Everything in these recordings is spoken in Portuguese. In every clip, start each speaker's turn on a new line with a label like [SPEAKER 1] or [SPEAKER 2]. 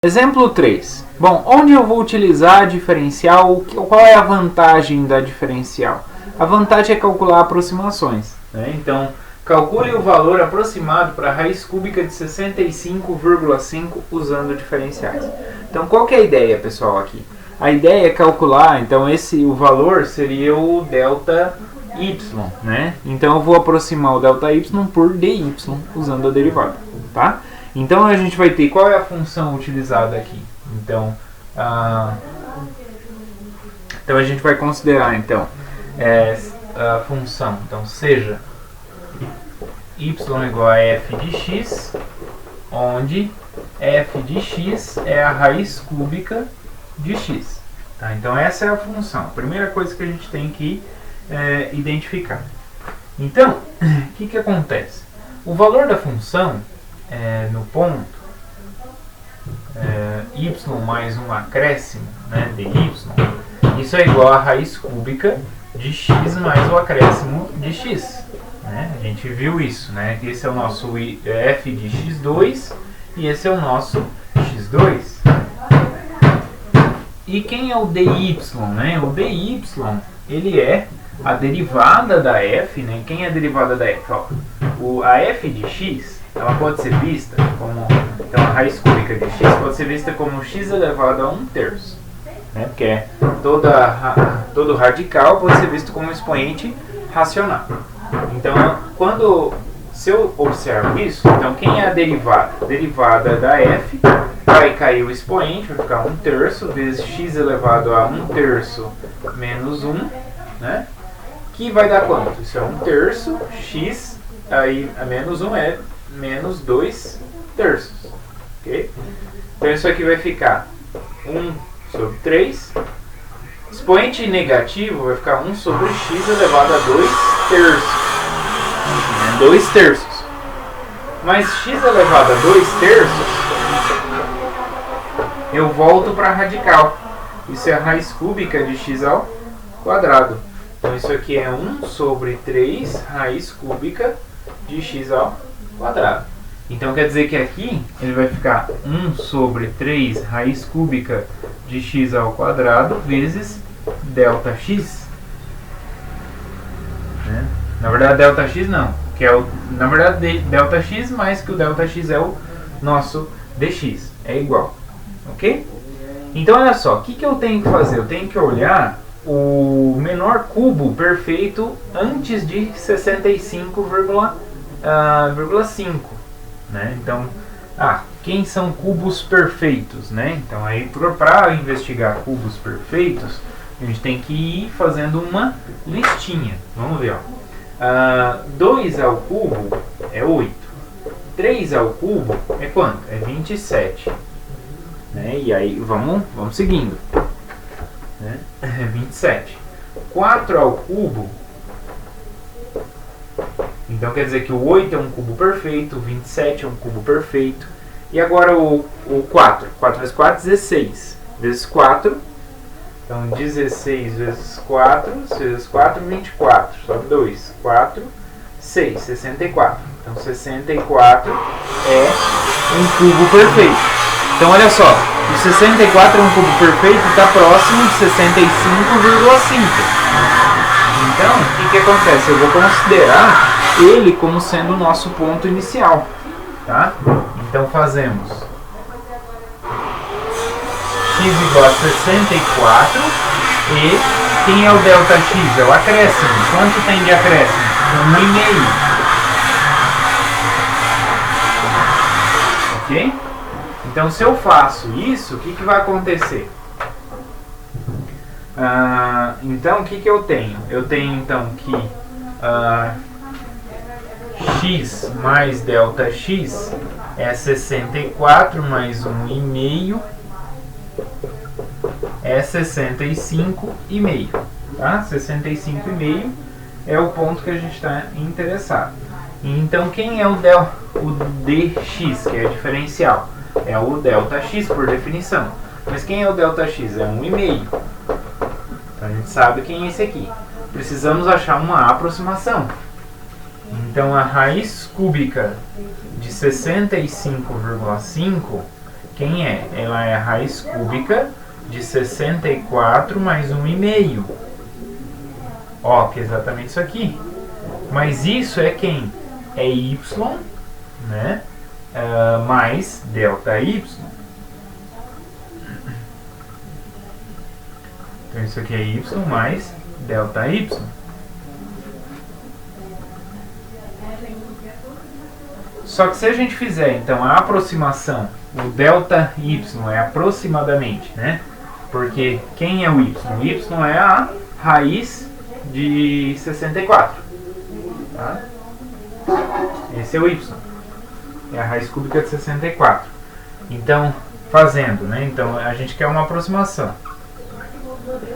[SPEAKER 1] Exemplo 3. Bom, onde eu vou utilizar a diferencial? Qual é a vantagem da diferencial? A vantagem é calcular aproximações, né? Então, calcule o valor aproximado para a raiz cúbica de 65,5 usando diferenciais. Então, qual que é a ideia, pessoal, aqui? A ideia é calcular, então, o valor seria o delta y, né? Então, eu vou aproximar o delta y por dy usando a derivada, tá? Então, a gente vai ter qual é a função utilizada aqui. Então, a gente vai considerar, então, a função, então, seja y igual a f de x, onde f de x é a raiz cúbica de x. Tá? Então, essa é a função. A primeira coisa que a gente tem que identificar. Então, o que acontece? O valor da função no ponto y mais um acréscimo, né, dy, isso é igual a raiz cúbica de x mais o acréscimo de x. Né? A gente viu isso, né? Esse é o nosso f de x2 e esse é o nosso x2. E quem é o dy? Né? O dy ele é a derivada da f. Né? Quem é a derivada da f? Ó, a f de x ela pode ser vista como, então a raiz cúbica de x pode ser vista como x elevado a 1/3. Né? Porque todo radical pode ser visto como expoente racional. Então, se eu observo isso, então quem é a derivada? A derivada da f vai cair o expoente, vai ficar 1/3 vezes x elevado a 1/3 menos 1, né? Que vai dar quanto? Isso é 1/3, x, aí a menos 1 é menos 2/3. Okay? Então isso aqui vai ficar 1 sobre 3. Expoente negativo vai ficar 1 sobre x elevado a 2/3. 2/3. Mas x elevado a 2/3, eu volto para a radical. Isso é a raiz cúbica de x ao quadrado. Então isso aqui é 1 sobre 3 raiz cúbica de x ao quadrado. Então quer dizer que aqui ele vai ficar 1 sobre 3 raiz cúbica de x ao quadrado vezes delta x. Né? Na verdade, delta x não. Que é na verdade, delta x mais que o delta x é o nosso dx. É igual. Ok? Então, olha só. O que eu tenho que fazer? Eu tenho que olhar o menor cubo perfeito antes de 65,5. Né? Então, quem são cubos perfeitos? Né? Então, aí para investigar cubos perfeitos, a gente tem que ir fazendo uma listinha. Vamos ver, ó. 2 ao cubo é 8. 3 ao cubo é quanto? É 27. Né? E aí vamos seguindo. Né? É 27. 4 ao cubo. Então quer dizer que o 8 é um cubo perfeito, o 27 é um cubo perfeito. E agora o 4. 4 vezes 4, 16. Vezes 4. Então 16 vezes 4, vezes 4, 24. Sobe 2. 4, 6, 64. Então 64 é um cubo perfeito. Então olha só, o 64 é um cubo perfeito, está próximo de 65,5. Então, o que acontece? Eu vou considerar ele como sendo o nosso ponto inicial. Tá? Então fazemos x igual a 64 e quem é o delta x? É o acréscimo. Quanto tem de acréscimo? 1,5. Ok? Então, se eu faço isso, o que vai acontecer? Então, o que eu tenho? Eu tenho, então, que x mais delta x é 64 mais 1,5 é 65,5. Tá? 65,5 é o ponto que a gente está interessado. Então, quem é o dx, que é diferencial? É o delta x por definição. Mas quem é o delta x? É 1,5. Então a gente sabe quem é esse aqui. Precisamos achar uma aproximação. Então a raiz cúbica de 65,5 quem é? Ela é a raiz cúbica de 64 mais 1,5. Ó, que é exatamente isso aqui. Mas isso é quem? É y, né? Mais delta y. Então isso aqui é y mais delta y. Só que se a gente fizer então a aproximação, o delta y é aproximadamente, né? Porque quem é o y? O y é a raiz de 64. Tá? Esse é o y. É a raiz cúbica de 64. Então, fazendo, né? Então a gente quer uma aproximação.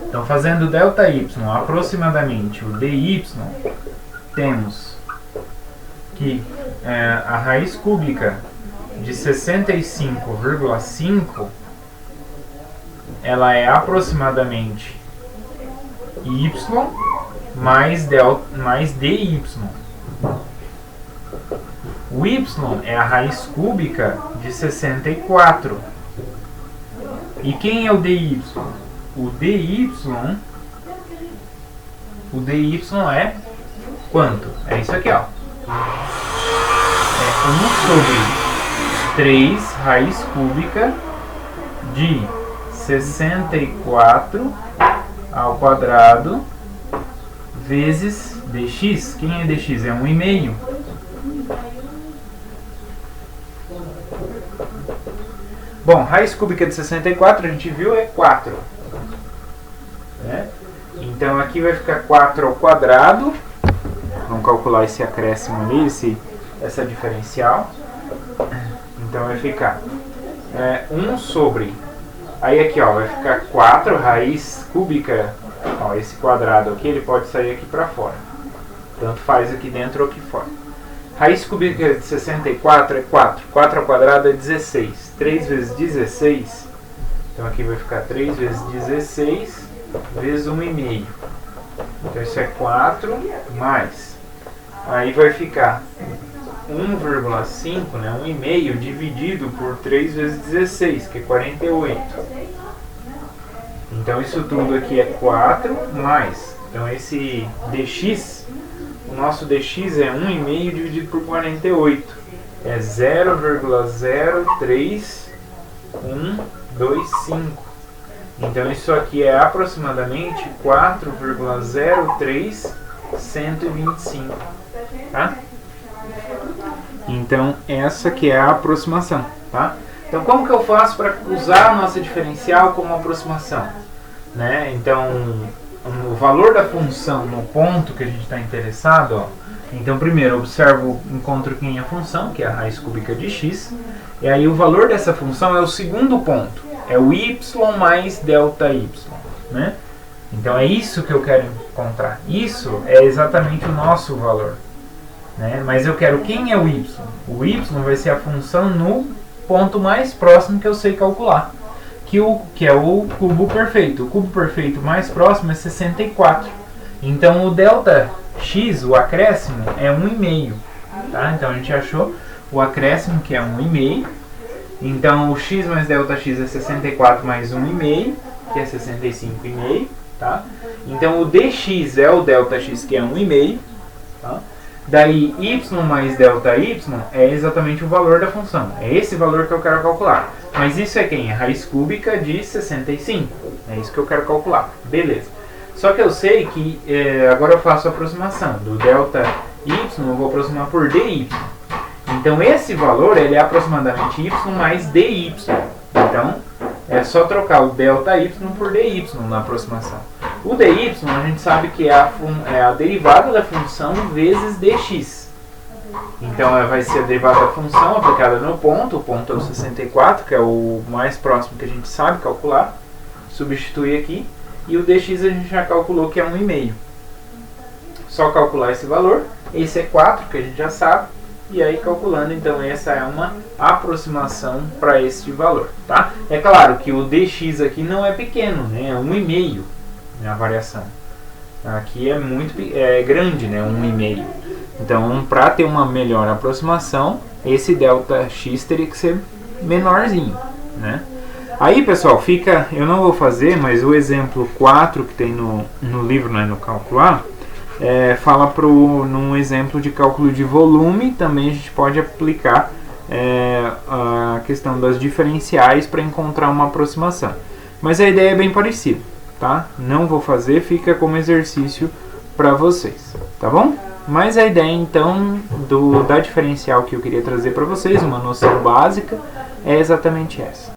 [SPEAKER 1] Então, fazendo delta y aproximadamente o dy, temos que a raiz cúbica de 65,5 ela é aproximadamente y mais dy. O y é a raiz cúbica de 64. E quem é o dy? O dy é quanto? É isso aqui, ó. É 1 sobre 3 raiz cúbica de 64 ao quadrado vezes dx. Quem é dx? É 1,5. Bom, raiz cúbica de 64 a gente viu é 4. Né? Então aqui vai ficar 4 ao quadrado. Vamos calcular esse acréscimo ali, essa diferencial. Então vai ficar 1 sobre... Aí aqui ó, vai ficar 4 raiz cúbica. Ó, esse quadrado aqui ele pode sair aqui para fora. Tanto faz aqui dentro ou aqui fora. Raiz cúbica de 64 é 4. 4 ao quadrado é 16. 3 vezes 16. Então aqui vai ficar 3 vezes 16 vezes 1,5. Então isso é 4 mais. Aí vai ficar 1,5, né? 1,5 dividido por 3 vezes 16, que é 48. Então isso tudo aqui é 4 mais. Então esse dx, o nosso dx é 1,5 dividido por 48. É 0,03125. Então isso aqui é aproximadamente 4,03125. Tá? Então essa que é a aproximação. Tá? Então como que eu faço para usar a nossa diferencial como aproximação? Né? Então o valor da função no ponto que a gente está interessado, ó. Então primeiro eu observo, encontro quem é a função, que é a raiz cúbica de x. E aí o valor dessa função é o segundo ponto. É o y mais delta y. Né? Então é isso que eu quero encontrar. Isso é exatamente o nosso valor. Né? Mas eu quero quem é o y. O y vai ser a função no ponto mais próximo que eu sei calcular. Que é o cubo perfeito. O cubo perfeito mais próximo é 64. Então o delta x, o acréscimo, é 1,5. Tá? Então a gente achou o acréscimo que é 1,5. Então o x mais delta x é 64 mais 1,5, que é 65,5. Tá? Então o dx é o delta x, que é 1,5. Tá? Daí y mais delta y é exatamente o valor da função. É esse valor que eu quero calcular. Mas isso é quem? É raiz cúbica de 65. É isso que eu quero calcular. Beleza. Só que eu sei que agora eu faço a aproximação. Do delta y eu vou aproximar por dy. Então esse valor ele é aproximadamente y mais dy. Então é só trocar o delta y por dy na aproximação. O dy a gente sabe que é a derivada da função vezes dx. Então vai ser a derivada da função aplicada no ponto. O ponto é o 64, que é o mais próximo que a gente sabe calcular. Substitui aqui. E o dx a gente já calculou que é 1,5. Só calcular esse valor. Esse é 4, que a gente já sabe. E aí calculando, então essa é uma aproximação para este valor. Tá? É claro que o dx aqui não é pequeno, né? É 1,5 a variação. Aqui é muito grande, né? 1,5. Então, para ter uma melhor aproximação, esse delta x teria que ser menorzinho. né? Aí, pessoal, fica, eu não vou fazer, mas o exemplo 4 que tem no livro, né, no cálculo A, fala num exemplo de cálculo de volume. Também a gente pode aplicar a questão das diferenciais para encontrar uma aproximação. Mas a ideia é bem parecida, tá? Não vou fazer, fica como exercício para vocês, tá bom? Mas a ideia então da diferencial que eu queria trazer para vocês, uma noção básica, é exatamente essa.